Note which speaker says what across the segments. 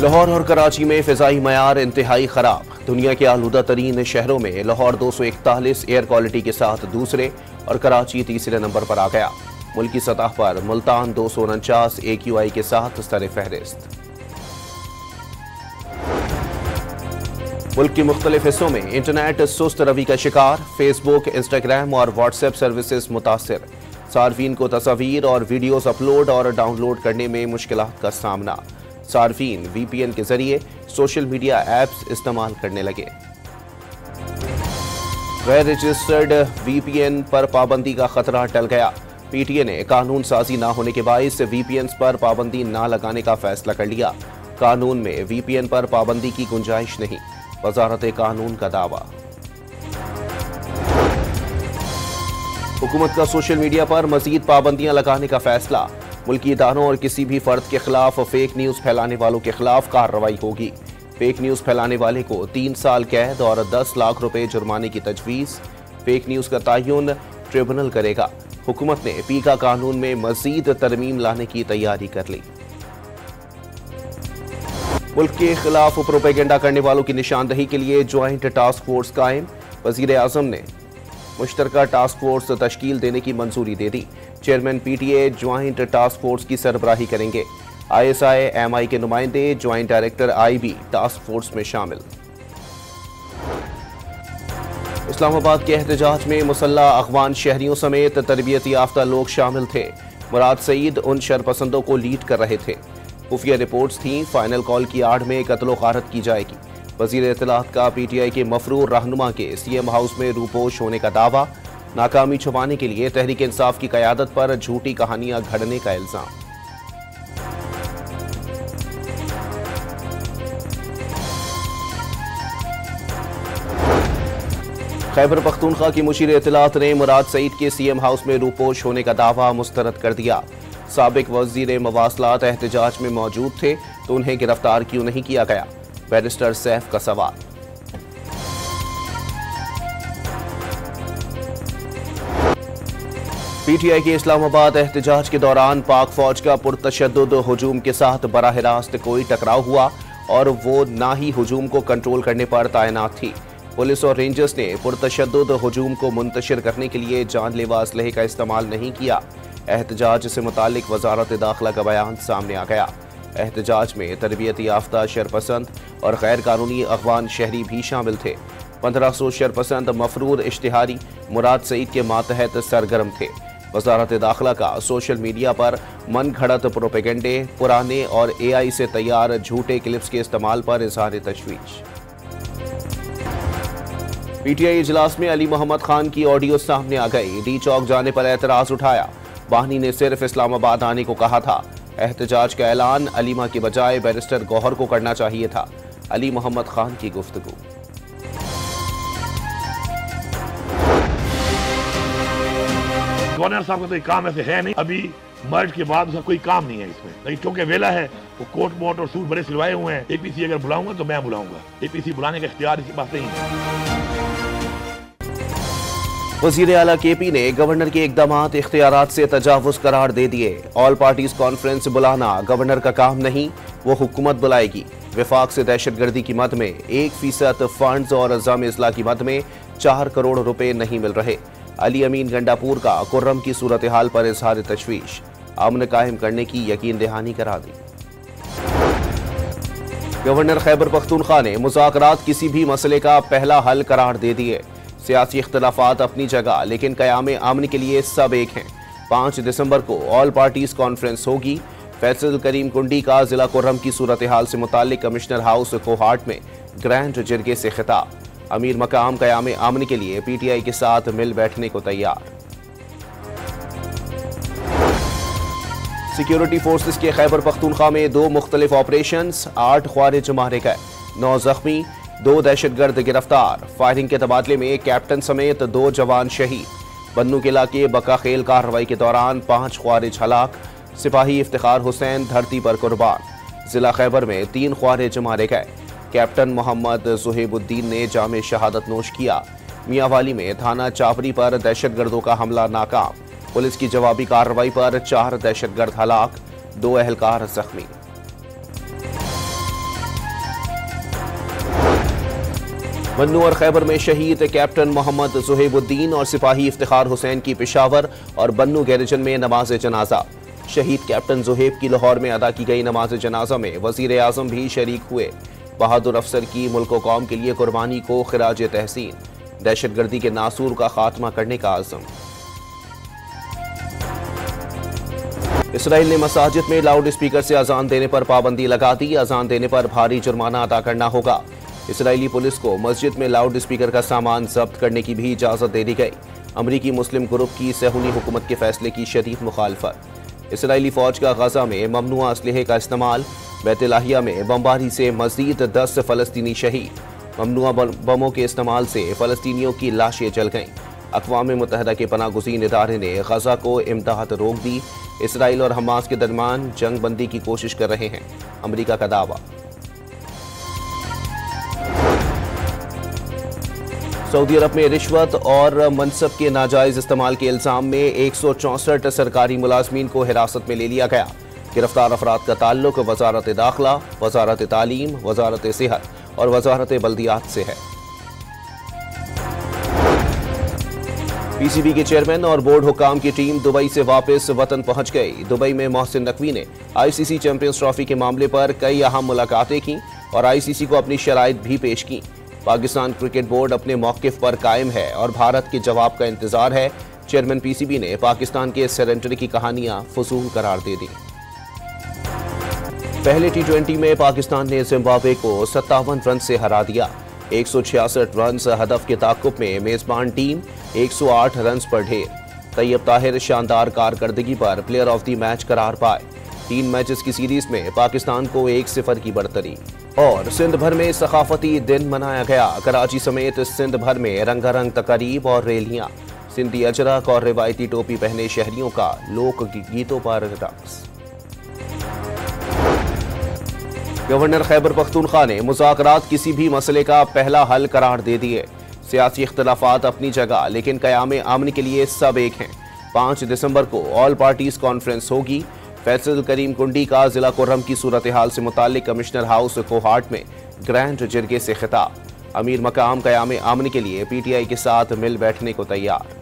Speaker 1: लाहौर और कराची में फ़िज़ाई मयार इंतहाई ख़राब। दुनिया के आलूदा तरीन शहरों में लाहौर 241 एयर क्वालिटी के साथ दूसरे और कराची तीसरे नंबर पर आ गया। मुल्की सतह पर मुल्तान 249 AQI के साथ सर फहरिस्त। मुल्क के मुख्तलिफ हिस्सों में इंटरनेट सुस्त रवि का शिकार। फेसबुक, इंस्टाग्राम और व्हाट्सएप सर्विसेज मुतासिर। सार्फिन को तस्वीर और वीडियोस अपलोड और डाउनलोड करने में मुश्किलात का सामना। सार्फिन VPN के जरिए सोशल मीडिया ऐप्स इस्तेमाल करने लगे। गैर रजिस्टर्ड VPN पर पाबंदी का खतरा टल गया। PTA ने कानून साजी न होने के बायस VPNs पर पाबंदी न लगाने का फैसला कर लिया। कानून में VPN पर पाबंदी की गुंजाइश नहीं, वजारत कानून का दावा। हुकूमत का सोशल मीडिया पर मजीद पाबंदियां लगाने का फैसला। मुल्की इदारों और किसी भी फर्द के खिलाफ फेक न्यूज़ फैलाने वालों के खिलाफ कार्रवाई होगी। फेक न्यूज़ फैलाने वाले को 3 साल कैद और 10 लाख रुपए जुर्माने की तजवीज़। फेक न्यूज़ का तयन ट्रिब्यूनल करेगा। हुकूमत ने पीका कानून में मजीद तरमीम लाने की तैयारी कर ली। मुल्क के खिलाफ प्रोपेगेंडा करने वालों की निशानदही के लिए ज्वाइंट टास्क फोर्स कायम। वजीर आजम ने मुश्तरका टास्क फोर्स तश्कील देने की मंजूरी दे दी। Chairman PTA joint task force की सरबराही करेंगे। ISI MI के नुमाइंदे joint director IB task force में शामिल। इस्लामाबाद के एहतजाज में मुसल्ला अगवान शहरियों समेत तरबियत याफ्ता लोग शामिल थे। मुराद सईद उन शरपसंदों को लीड कर रहे थे। खुफिया रिपोर्ट्स थीं, फाइनल कॉल की आड़ में कत्लो गारत की जाएगी। वजीर इत्तलात का PTI के मफरूर रहनुमा के CM हाउस में रूपोश होने का दावा। नाकामी छुपाने के लिए तहरीक इंसाफ की क़यादत पर झूठी कहानियां घड़ने का इल्जाम। खैबर पख्तूनख्वा की मुशीर इत्तलात ने मुराद सईद के CM हाउस में रूपोश होने का दावा मुस्तरद कर दिया। साबिक वजीर मवासलात एहतजाज में मौजूद थे तो उन्हें गिरफ्तार क्यों नहीं किया गया? बैरिस्टर सैफ का सवाल। PTI के इस्लामाबाद एहतजाज के दौरान पाक फौज का पुरतशद्दुद हुजूम के साथ बराह रास्त कोई टकराव हुआ और वो ना ही हुजूम को कंट्रोल करने पर तैनात थी। पुलिस और रेंजर्स ने पुरतशद्दुद हुजूम को मुंतशिर करने के लिए जानलेवा असलहे का इस्तेमाल नहीं किया। एहतजाज से मुतालिक वजारत दाखिला का बयान सामने आ गया। एहतजाज में तरबियत याफ्ता शरपसंद और गैर कानूनी अगवान शहरी भी शामिल थे। 1500 शरपसंद मफरूर इश्तिहारी मुराद सईद के मातहत सरगर्म थे। वजारत दाखिला का सोशल मीडिया पर मन घड़त प्रोपेगेंडे, पुराने और AI से तैयार झूठे क्लिप्स के इस्तेमाल पर इजहार तशवीश। PTI इजलास में अली मोहम्मद खान की ऑडियो सामने आ गई। डी चौक जाने पर एतराज उठाया। बाहनी ने सिर्फ इस्लामाबाद आने को कहा था। एहतजाज का ऐलान अलीमा के बजाय बैरिस्टर गौहर को करना चाहिए था। अली मोहम्मद खान की गुफ्तगू।
Speaker 2: गवर्नर साहब का तो काम ऐसे है नहीं, अभी मर्ज के बाद उसका कोई काम नहीं है इसमें, लेकिन क्योंकि वेला है वो कोट मोट और सूट बड़े सिलवाए हुए हैं। APC अगर बुलाऊंगा तो मैं बुलाऊंगा, APC बुलाने का इख्तियार इसके पास नहीं है।
Speaker 1: वज़ीर आला KP ने गवर्नर के इक़दामात इख्तियारात से तजावुज़ करार दे दिए। ऑल पार्टीज कॉन्फ्रेंस बुलाना गवर्नर का काम नहीं, वो हुकूमत बुलाएगी। विफाक से दहशतगर्दी की मद में 1% फंड्स और अज़ाम इस्लाह की मद में 4 करोड़ रुपए नहीं मिल रहे। अली अमीन गंडापुर का कुर्रम की सूरत हाल पर इजहार तशवीश। अमन कायम करने की यकीन दहानी करा दी। गवर्नर खैबर पख्तूनख्वा ने मुज़ाकरात किसी भी मसले का पहला हल करार दे दिए। सियासी इख्तलाफात अपनी जगह, लेकिन क़याम अमन के लिए सब एक हैं। 5 दिसंबर को ऑल पार्टीज कॉन्फ्रेंस होगी। फैसल करीम कुंडी का जिला कुर्रम की सूरत हाल से मुताल्लिक कमिश्नर हाउस कोहाट में ग्रैंड जिरगे से खिताब। अमीर मकाम क़याम अमन के लिए PTI के साथ मिल बैठने को तैयार। सिक्योरिटी फोर्सेस के खैबर पख्तूनख्वा में 2 मुख्तलिफ ऑपरेशंस, 8 ख्वारिज मारे गए, 9 जख्मी, 2 दहशतगर्द गिरफ्तार। फायरिंग के तबादले में कैप्टन समेत 2 जवान शहीद। बन्नू किला के बकाखेल कार्रवाई के दौरान 5 ख्वारिज हलाक। सिपाही इफ्तिखार हुसैन धरती पर कुर्बान। जिला खैबर में 3 ख्वारिज मारे गए। कैप्टन मोहम्मद सुहेबुद्दीन ने जामे शहादत नोश किया। मियांवाली में थाना चापरी पर दहशतगर्दों का हमला नाकाम। पुलिस की जवाबी कार्रवाई पर 4 दहशतगर्द हलाक, 2 अहलकार जख्मी। बन्नू और खैबर में शहीद कैप्टन मोहम्मद सुहेबुद्दीन और सिपाही इफ्तिखार हुसैन की पेशावर और बन्नू गैरिजन में नमाज जनाजा। शहीद कैप्टन जुहेब की लाहौर में अदा की गई नमाज जनाजा में वजीर आजम भी शरीक हुए। बहादुर अफसर की मुल्क व कौम के लिए कुर्बानी को खिराज तहसीन। दहशतगर्दी के नासूर का खात्मा करने का आज़म। इसराइल ने मसाजिद में लाउड स्पीकर से अजान देने पर पाबंदी लगा दी। अजान देने पर भारी जुर्माना अदा करना होगा। इसराइली पुलिस को मस्जिद में लाउड स्पीकर का सामान जब्त करने की भी इजाजत दे दी गई। अमरीकी मुस्लिम ग्रुप की सहूनी हुकूमत के फैसले की शदीद मुखालफत। इसराइली फौज का गजा में ममनुआ असलहे का इस्तेमाल। बैतलाहिया में बमबारी से मजीद 10 फलस्तीनी शहीद। ममनुआ बमों के इस्तेमाल से फलस्तीनियों की लाशें जल गईं। अक़वाम मुत्तहिदा के पनाहगज़ीन इदारे ने गजा को इमदाद रोक दी। इसराइल और हमास के दरमियान जंग बंदी की कोशिश कर रहे हैं, अमरीका का दावा। सऊदी अरब में रिश्वत और मनसब के नाजायज इस्तेमाल के इल्जाम में 164 सरकारी मुलाजमीन को हिरासत में ले लिया गया। गिरफ्तार अफराद का ताल्लुक वजारत दाखिला, वजारत तालीम, वजारत सेहत और वजारत बल्दियात से है। पीसीबी के चेयरमैन और बोर्ड हुकाम की टीम दुबई से वापस वतन पहुंच गई। दुबई में मोहसिन नकवी ने आईसीसी चैंपियंस ट्रॉफी के मामले पर कई अहम मुलाकातें की और आईसीसी को अपनी शराइत भी पेश की। पाकिस्तान क्रिकेट बोर्ड अपने मौक़िफ़ पर कायम है और भारत के जवाब का इंतजार है। चेयरमैन पीसीबी ने पाकिस्तान के सरेंडर की कहानियां फजूल करार दे दी। पहले टी20 में पाकिस्तान ने जिम्बाब्वे को 57 रन से हरा दिया। 166 रन हदफ के ताक़ुब में मेजबान टीम 108 रन पर ढेर। तैयब ताहिर शानदार कारकर्दगी पर प्लेयर ऑफ द मैच करार पाए। 3 मैचेस की सीरीज में पाकिस्तान को 1-0 की बढ़तरी। और सिंध भर में सकाफती दिन मनाया गया। कराची समेत सिंध भर में रंगारंग तकारीब और रैलियां। सिंधी अजरक और रिवायती टोपी पहने शहरियों का लोक गीतों पर रक्स। गवर्नर खैबर पख्तूनख्वा ने मुज़ाकरात किसी भी मसले का पहला हल करार दे दिए। सियासी इख्तलाफात अपनी जगह, लेकिन क़याम अमन के लिए सब एक हैं। 5 दिसंबर को ऑल पार्टीज कॉन्फ्रेंस होगी। फैसल करीम कुंडी का जिला कुर्रम की सूरत हाल से मुतालिक कमिश्नर हाउस कोहाट में ग्रैंड जिरगे से खिताब। अमीर मकाम क़याम अमन के लिए पीटीआई के साथ मिल बैठने को तैयार।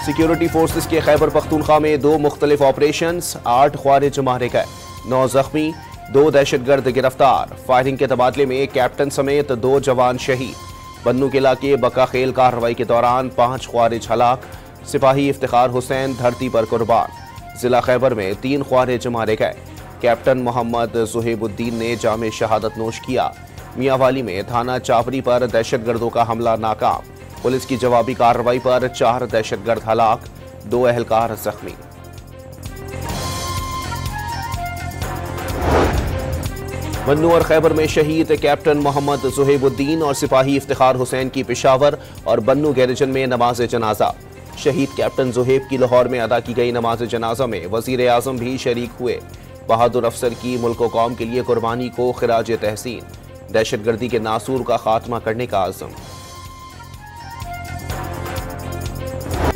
Speaker 1: सिक्योरिटी फोर्सेस के खैबर पख्तूनख्वा में 2 मुख्तलिफ ऑपरेशंस, 8 ख्वारिज मारे गए, 9 जख्मी, 2 दहशतगर्द गिरफ्तार। फायरिंग के तबादले में कैप्टन समेत 2 जवान शहीद। बन्नू किला के बकाखेल कार्रवाई के दौरान 5 ख्वारिज हलाक। सिपाही इफ्तिखार हुसैन धरती पर कुर्बान। जिला खैबर में 3 ख्वारिज मारे गए। कैप्टन मोहम्मद सुहेबुद्दीन ने जामे शहादत नोश किया। मियांवाली में थाना चापरी पर दहशतगर्दों का हमला नाकाम। पुलिस की जवाबी कार्रवाई पर 4 दहशतगर्द हलाक, 2 अहलकार जख्मी। बन्नू और खैबर में शहीद कैप्टन मोहम्मद सुहेबुद्दीन और सिपाही इफ्तिखार हुसैन की पेशावर और बन्नू गैरिजन में नमाज जनाजा। शहीद कैप्टन जुहेब की लाहौर में अदा की गई नमाज जनाजा में वजीर आजम भी शरीक हुए। बहादुर अफसर की मुल्क व कौम के लिए कुर्बानी को खिराज तहसीन। दहशतगर्दी के नासूर का खात्मा करने का आज़म।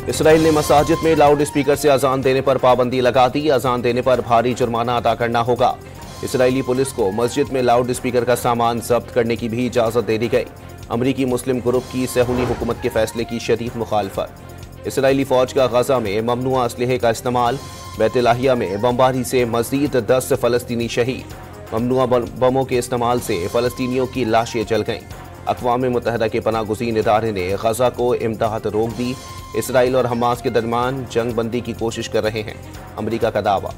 Speaker 1: इसराइल ने मसाजिद में लाउड स्पीकर से अजान देने पर पाबंदी लगा दी। अजान देने पर भारी जुर्माना अदा करना होगा। इसराइली पुलिस को मस्जिद में लाउड स्पीकर का सामान जब्त करने की भी इजाजत दे दी गई। अमरीकी मुस्लिम ग्रुप की सहूनी हुकूमत के फैसले की शदीद मुखालफत। इसराइली फौज का गजा में ममनुआ असलहे का इस्तेमाल। बैतलाहिया में बमबारी से मजीद 10 फलस्तीनी शहीद। ममनुआ बमों के इस्तेमाल से फलस्तीनियों की लाशें जल गईं। अक़वाम मुत्तहिदा के पनाहगज़ीन इदारे ने गजा को इमदाद रोक दी। इसराइल और हमास के दरमियान जंग बंदी की कोशिश कर रहे हैं, अमरीका का दावा।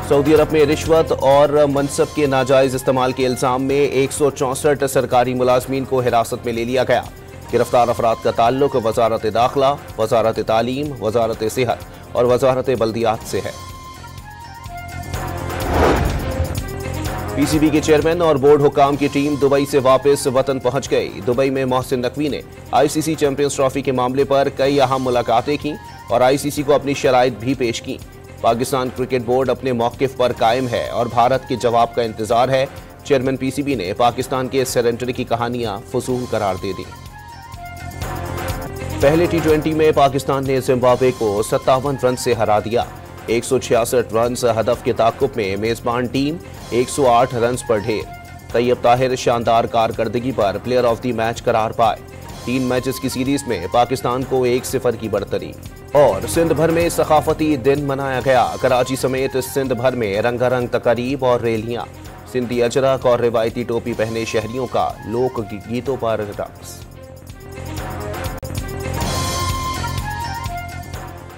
Speaker 1: सऊदी अरब में रिश्वत और मनसब के नाजायज इस्तेमाल के इल्जाम में 164 सरकारी मुलाजमीन को हिरासत में ले लिया गया। गिरफ्तार अफराद का ताल्लुक वजारत दाखिला, वजारत तालीम, वजारत सेहत और वजारत बल्दियात से है। पीसीबी के चेयरमैन और बोर्ड हुकाम की टीम दुबई से वापस वतन पहुंच गई। दुबई में मोहसिन नकवी ने आईसीसी चैंपियंस ट्रॉफी के मामले पर कई अहम मुलाकातें की और आईसीसी को अपनी शराइत भी पेश की। पाकिस्तान क्रिकेट बोर्ड अपने मौक़िफ़ पर कायम है और भारत के जवाब का इंतजार है। चेयरमैन पीसीबी ने पाकिस्तान के सरेंडर की कहानियां फजूल करार दे दी। पहले टी20 में पाकिस्तान ने जिम्बाब्वे को 57 रन से हरा दिया। 166 रन हदफ के ताकुब में मेजबान टीम 108 रन पर ढेर। तैयब ताहिर शानदार कारकर्दगी पर प्लेयर ऑफ द मैच करार पाए। 3 मैचेस की सीरीज में पाकिस्तान को 1-0 की बढ़तरी। और सिंध भर में सकाफती दिन मनाया गया। कराची समेत सिंध भर में रंगारंग तकारीब और रैलियां। सिंधी अजरक और रिवायती टोपी पहने शहरियों का लोक गीतों पर रक्स।